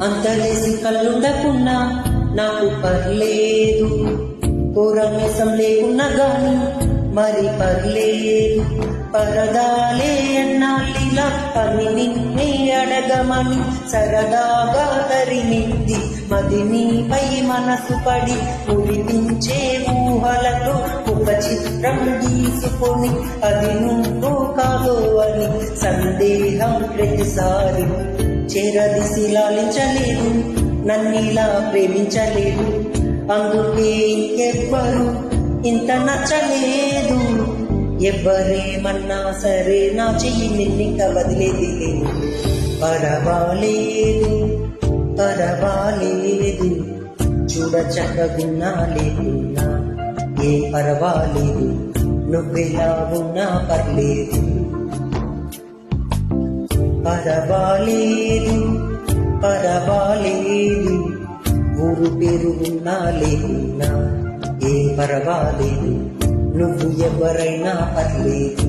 అంతలేసి కళ్ళుండకున్నా నాకు పర్లేదు, కోరమేసం లేకున్నా గాని మరి పర్లేదు. పరదాలే అన్నాళ్ళిలా పని నిన్నే అడగమని సరదాగా తరిమింది మది నీపై మనసు పడి మురిపించే ఊహలతో ఒక చిత్రం గీసుకొని అది నువ్వు కాదో అని సందేహం ప్రతిసారి చేరదిసి లాలించలేదు, నన్నిలా ప్రేమించలేదు. అందుకే ఇంకెవ్వరు ఇంత నచ్చలేదు. ఎవ్వరేమన్నా సరే నా చెయ్యి నిన్నింక వదిలేది లేదు. పరవాలేదు పరవాలేదు, చూడ చక్కగున్నా లేకున్నా ఏ పర్వాలేదు, నువ్వెలా ఉన్నా పర్లేదు. పరవాలేదు పరవాలేదు, ఊరు పేరు ఉన్నా లేకున్నా ఏ పర్వాలేదు, నువ్వు ఎవరైనా పర్లేదు.